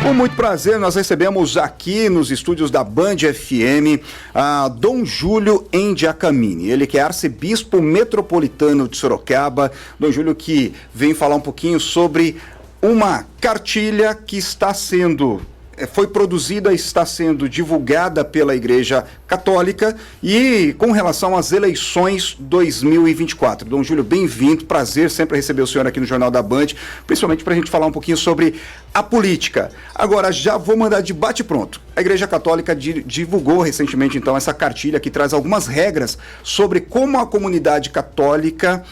Com muito prazer, nós recebemos aqui nos estúdios da Band FM Dom Júlio Endiacamini. Ele que é arcebispo metropolitano de Sorocaba. Dom Júlio que vem falar um pouquinho sobre uma cartilha que foi produzida, está sendo divulgada pela Igreja Católica e com relação às eleições 2024. Dom Júlio, bem-vindo, prazer sempre receber o senhor aqui no Jornal da Band, principalmente para a gente falar um pouquinho sobre a política. Agora, já vou mandar de bate-pronto. A Igreja Católica divulgou recentemente, então, essa cartilha que traz algumas regras sobre como a comunidade católica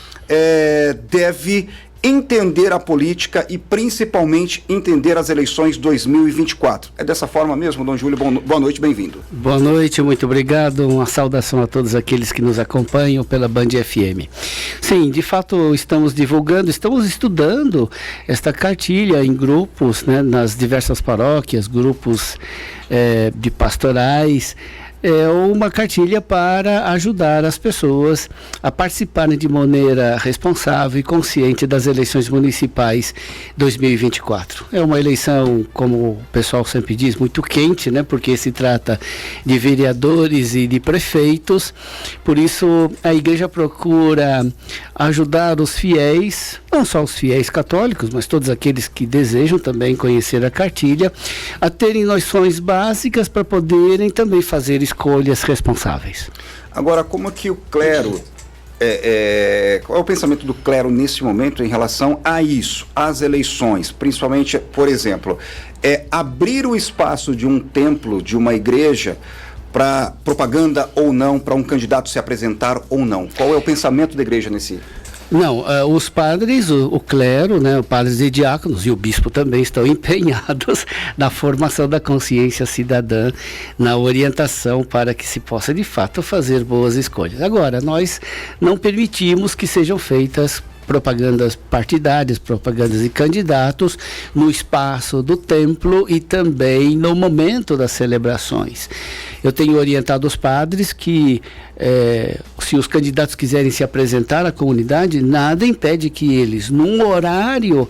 deve entender a política e principalmente entender as eleições 2024. É dessa forma mesmo, Dom Júlio? Boa noite, bem-vindo. Boa noite, muito obrigado. Uma saudação a todos aqueles que nos acompanham pela Band FM. Sim, de fato estamos estudando esta cartilha em grupos, né, nas diversas paróquias, grupos de pastorais. É uma cartilha para ajudar as pessoas a participarem de maneira responsável e consciente das eleições municipais 2024. É uma eleição, como o pessoal sempre diz, muito quente, né? Porque se trata de vereadores e de prefeitos. Por isso, a igreja procura ajudar os fiéis, não só os fiéis católicos, mas todos aqueles que desejam também conhecer a cartilha, a terem noções básicas para poderem também fazer escolhas responsáveis. Agora, como é que o clero, qual é o pensamento do clero nesse momento em relação a isso, às eleições, principalmente, por exemplo, abrir o espaço de um templo, de uma igreja, para propaganda ou não, para um candidato se apresentar ou não? Qual é o pensamento da igreja nesse? Não, os padres, o clero, né, os padres e diáconos e o bispo também estão empenhados na formação da consciência cidadã, na orientação para que se possa de fato fazer boas escolhas. Agora, nós não permitimos que sejam feitas propagandas partidárias, propagandas de candidatos no espaço do templo e também no momento das celebrações. Eu tenho orientado os padres que se os candidatos quiserem se apresentar à comunidade, nada impede que eles, num horário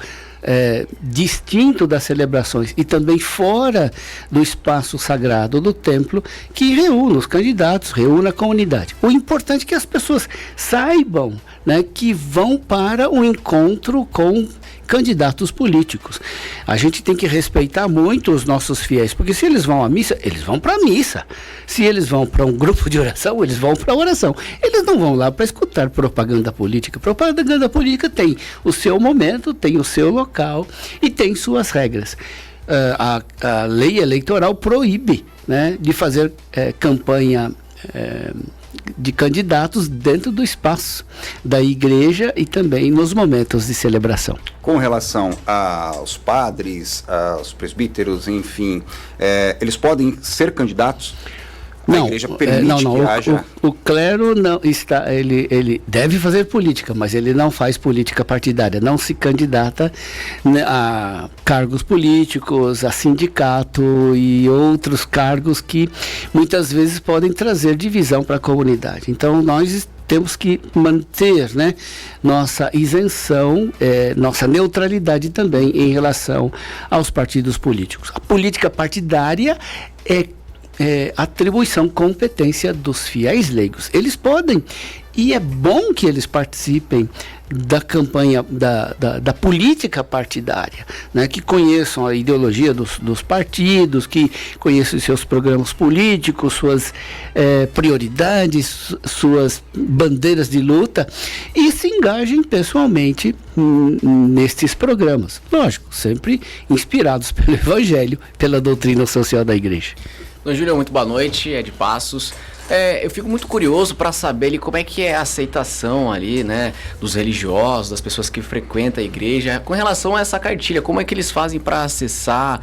distinto das celebrações e também fora do espaço sagrado do templo, que reúna os candidatos, reúna a comunidade. O importante é que as pessoas saibam, né, que vão para um encontro com candidatos políticos. A gente tem que respeitar muito os nossos fiéis, porque se eles vão à missa, eles vão para a missa. Se eles vão para um grupo de oração, eles vão para a oração. Eles não vão lá para escutar propaganda política. Propaganda política tem o seu momento, tem o seu local e tem suas regras. A lei eleitoral proíbe, né, de fazer campanha de candidatos dentro do espaço da igreja e também nos momentos de celebração. Com relação aos padres, aos presbíteros, enfim, eles podem ser candidatos? Não, a igreja permite que haja... o clero não está, ele deve fazer política, mas ele não faz política partidária, não se candidata, né, a cargos políticos, a sindicato e outros cargos que muitas vezes podem trazer divisão para a comunidade. Então nós temos que manter, né, nossa isenção, nossa neutralidade também em relação aos partidos políticos. A política partidária é atribuição, competência dos fiéis leigos. Eles podem, e é bom que eles participem da campanha, da política partidária, né? Que conheçam a ideologia dos partidos, que conheçam os seus programas políticos, suas prioridades, suas bandeiras de luta e se engajem pessoalmente nestes programas. Lógico, sempre inspirados pelo Evangelho, pela doutrina social da Igreja. Dom Júlio, muito boa noite, de Passos. Eu fico muito curioso para saber ali como é que é a aceitação ali, né, dos religiosos, das pessoas que frequentam a igreja, com relação a essa cartilha, como é que eles fazem para acessar,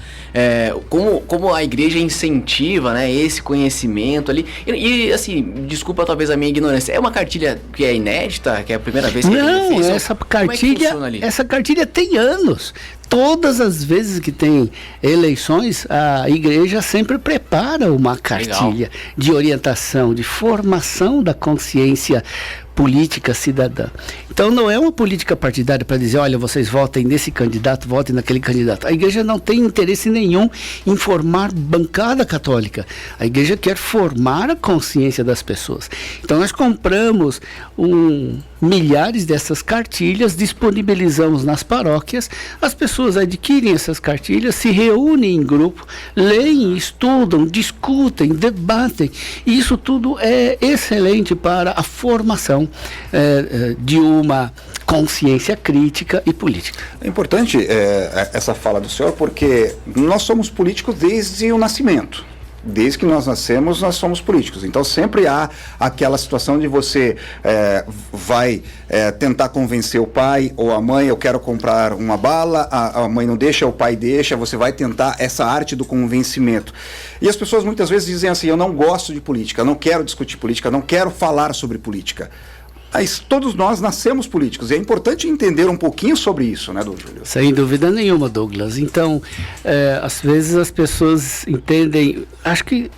como a igreja incentiva, né, esse conhecimento ali, e assim, desculpa talvez a minha ignorância, é uma cartilha que é inédita, que é a primeira vez que ele fez? Essa cartilha tem anos. Todas as vezes que tem eleições, a igreja sempre prepara uma cartilha de orientação, de formação da consciência política cidadã. Então não é uma política partidária para dizer, olha, vocês votem nesse candidato, votem naquele candidato. A igreja não tem interesse nenhum em formar bancada católica. A igreja quer formar a consciência das pessoas. Então nós compramos milhares dessas cartilhas, disponibilizamos nas paróquias, as pessoas adquirem essas cartilhas, se reúnem em grupo, leem, estudam, discutem, debatem, e isso tudo é excelente para a formação de uma consciência crítica e política. É importante essa fala do senhor, porque nós somos políticos desde o nascimento. Desde que nós nascemos, nós somos políticos. Então, sempre há aquela situação de você vai tentar convencer o pai ou a mãe, eu quero comprar uma bala, a mãe não deixa, o pai deixa, você vai tentar essa arte do convencimento. E as pessoas muitas vezes dizem assim, eu não gosto de política, eu não quero discutir política, eu não quero falar sobre política. Mas todos nós nascemos políticos, e é importante entender um pouquinho sobre isso, né, Dom Júlio? Sem dúvida nenhuma, Douglas. Então, às vezes as pessoas entendem, acho que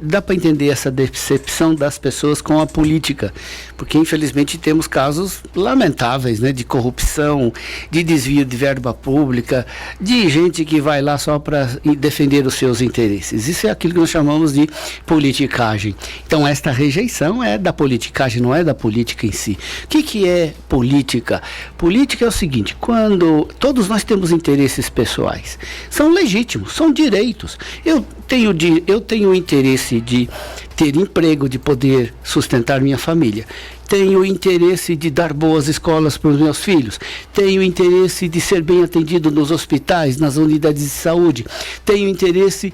dá para entender essa decepção das pessoas com a política, porque infelizmente temos casos lamentáveis, né, de corrupção, de desvio de verba pública, de gente que vai lá só para defender os seus interesses. Isso é aquilo que nós chamamos de politicagem. Então esta rejeição é da politicagem, não é da política em si. O que é política? Política é o seguinte, quando todos nós temos interesses pessoais, são legítimos, são direitos. Eu tenho interesse de ter emprego, de poder sustentar minha família. Tenho interesse de dar boas escolas para os meus filhos. Tenho interesse de ser bem atendido nos hospitais, nas unidades de saúde. Tenho interesse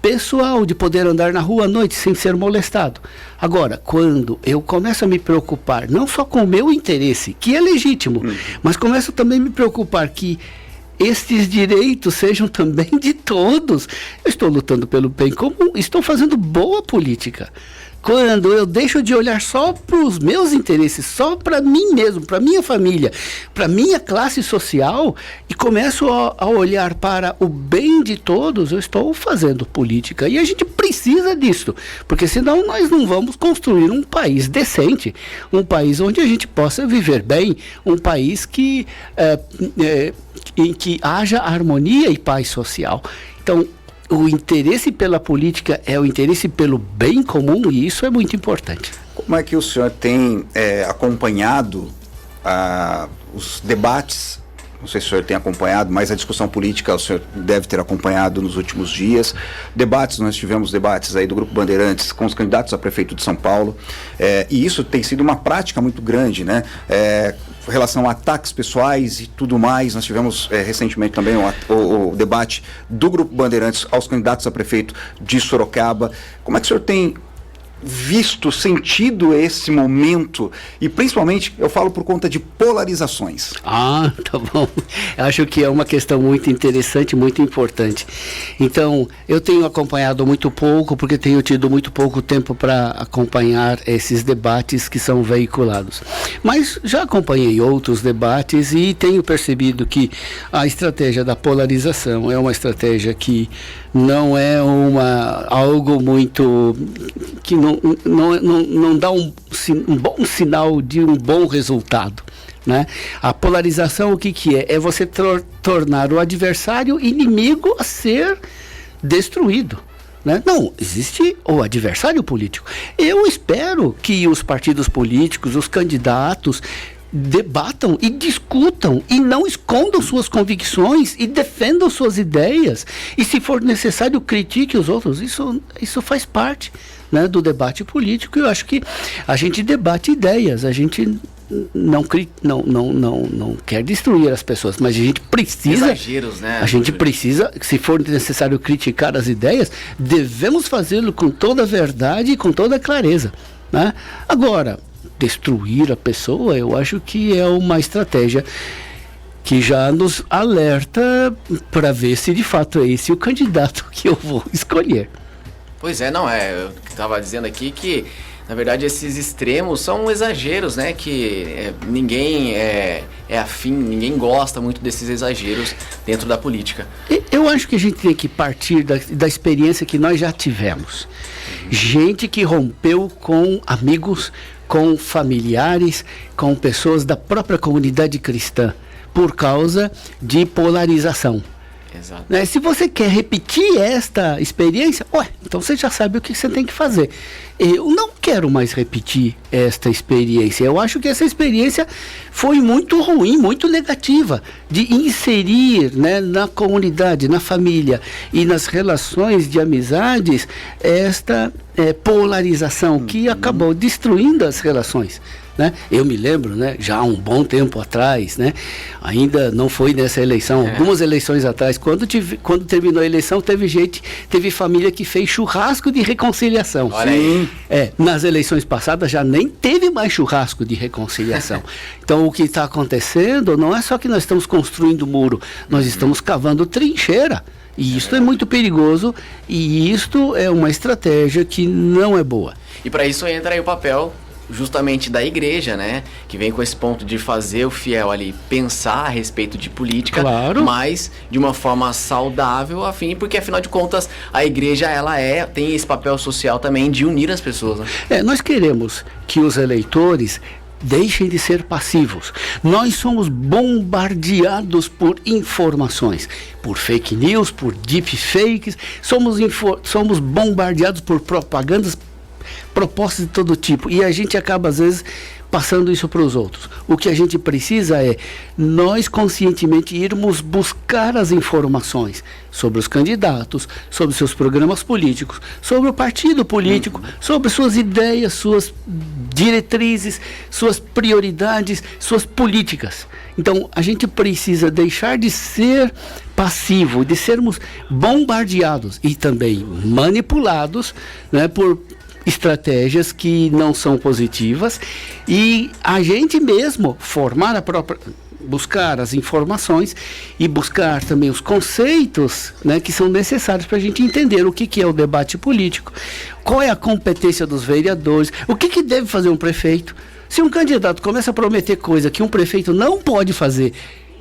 pessoal de poder andar na rua à noite sem ser molestado. Agora, quando eu começo a me preocupar não só com o meu interesse, que é legítimo, mas começo também a me preocupar que estes direitos sejam também de todos. Eu estou lutando pelo bem comum, estou fazendo boa política. Quando eu deixo de olhar só para os meus interesses, só para mim mesmo, para minha família, para minha classe social, e começo a olhar para o bem de todos, eu estou fazendo política. E a gente precisa disso, porque senão nós não vamos construir um país decente, um país onde a gente possa viver bem, um país em que haja harmonia e paz social. Então, o interesse pela política é o interesse pelo bem comum, e isso é muito importante. Como é que o senhor tem acompanhado os debates? Não sei se o senhor tem acompanhado, mas a discussão política o senhor deve ter acompanhado nos últimos dias. Nós tivemos debates aí do Grupo Bandeirantes com os candidatos a prefeito de São Paulo, e isso tem sido uma prática muito grande, né? Em relação a ataques pessoais e tudo mais. Nós tivemos recentemente também o debate do Grupo Bandeirantes aos candidatos a prefeito de Sorocaba. Como é que o senhor tem sentido esse momento, e principalmente eu falo por conta de polarizações? Tá bom. Acho que é uma questão muito interessante, muito importante. Então, eu tenho acompanhado muito pouco, porque tenho tido muito pouco tempo para acompanhar esses debates que são veiculados. Mas já acompanhei outros debates e tenho percebido que a estratégia da polarização é uma estratégia que não é algo muito que não dá um bom sinal de um bom resultado, né? A polarização, o que é? É você tornar o adversário inimigo a ser destruído, né? Não, existe o adversário político. Eu espero que os partidos políticos, os candidatos, debatam e discutam e não escondam suas convicções e defendam suas ideias, e se for necessário critique os outros. Isso faz parte, né, do debate político. Eu acho que a gente debate ideias, a gente não quer destruir as pessoas, mas a gente precisa, exageros, né? A gente precisa, se for necessário criticar as ideias, devemos fazê-lo com toda a verdade e com toda a clareza, né? Agora, destruir a pessoa, eu acho que é uma estratégia que já nos alerta para ver se de fato é esse o candidato que eu vou escolher. Pois é, eu estava dizendo aqui que Na verdade, esses extremos são exageros, né? Que ninguém é afim, ninguém gosta muito desses exageros dentro da política. Eu acho que a gente tem que partir da experiência que nós já tivemos. Gente que rompeu com amigos, com familiares, com pessoas da própria comunidade cristã, por causa de polarização. Exato. Né? Se você quer repetir esta experiência, então você já sabe o que você tem que fazer. Eu não quero mais repetir esta experiência. Eu acho que essa experiência foi muito ruim, muito negativa, de inserir, né, na comunidade, na família e nas relações de amizades esta polarização que acabou destruindo as relações. Né? Eu me lembro, né, já há um bom tempo atrás, né, ainda não foi nessa eleição, algumas eleições atrás, quando terminou a eleição, teve família que fez churrasco de reconciliação. Olha aí. Nas eleições passadas já nem teve mais churrasco de reconciliação. Então o que está acontecendo não é só que nós estamos construindo muro, nós estamos cavando trincheira. E isto é muito perigoso e isto é uma estratégia que não é boa. E para isso entra aí o papel justamente da igreja, né? Que vem com esse ponto de fazer o fiel ali pensar a respeito de política, claro, mas de uma forma saudável, porque afinal de contas a igreja tem esse papel social também de unir as pessoas, né? Nós queremos que os eleitores deixem de ser passivos. Nós somos bombardeados por informações, por fake news, por deepfakes, somos bombardeados por propagandas, propostas de todo tipo, e a gente acaba às vezes passando isso para os outros. O que a gente precisa é nós conscientemente irmos buscar as informações sobre os candidatos, sobre seus programas políticos, sobre o partido político, sobre suas ideias, suas diretrizes, suas prioridades, suas políticas. Então a gente precisa deixar de ser passivo, de sermos bombardeados e também manipulados, né, por estratégias que não são positivas, e a gente mesmo buscar as informações e buscar também os conceitos, né, que são necessários para a gente entender o que é o debate político, qual é a competência dos vereadores, o que deve fazer um prefeito. Se um candidato começa a prometer coisa que um prefeito não pode fazer,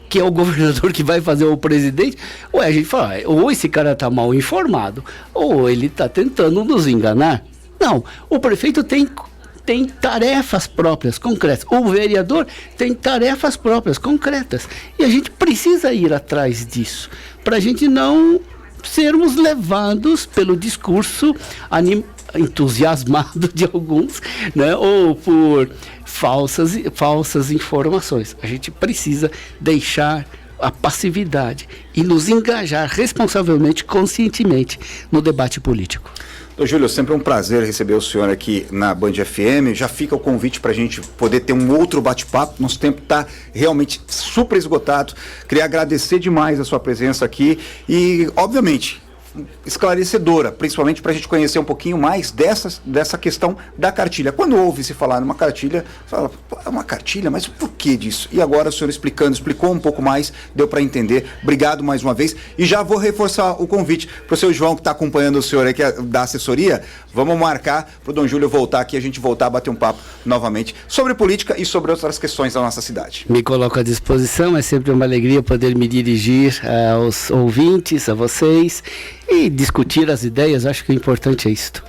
que é o governador que vai fazer, ou o presidente, a gente fala, ou esse cara está mal informado, ou ele está tentando nos enganar. Não, o prefeito tem tarefas próprias, concretas. O vereador tem tarefas próprias, concretas. E a gente precisa ir atrás disso, para a gente não sermos levados pelo discurso entusiasmado de alguns, né, ou por falsas informações. A gente precisa deixar a passividade e nos engajar responsavelmente, conscientemente no debate político. Ô, Júlio, sempre um prazer receber o senhor aqui na Band FM. Já fica o convite para a gente poder ter um outro bate-papo. Nosso tempo está realmente super esgotado. Queria agradecer demais a sua presença aqui e, obviamente, esclarecedora, principalmente para a gente conhecer um pouquinho mais dessa questão da cartilha. Quando ouve-se falar numa cartilha, fala, é uma cartilha, mas por que disso? E agora o senhor explicou um pouco mais, deu para entender. Obrigado mais uma vez. E já vou reforçar o convite para o seu João, que está acompanhando o senhor aqui da assessoria. Vamos marcar para o Dom Júlio voltar aqui, a gente voltar a bater um papo novamente sobre política e sobre outras questões da nossa cidade. Me coloco à disposição, é sempre uma alegria poder me dirigir aos ouvintes, a vocês, e discutir as ideias. Acho que o importante é isto.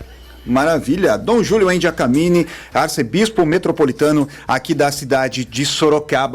Maravilha. Dom Júlio Endiacamini, arcebispo metropolitano aqui da cidade de Sorocaba.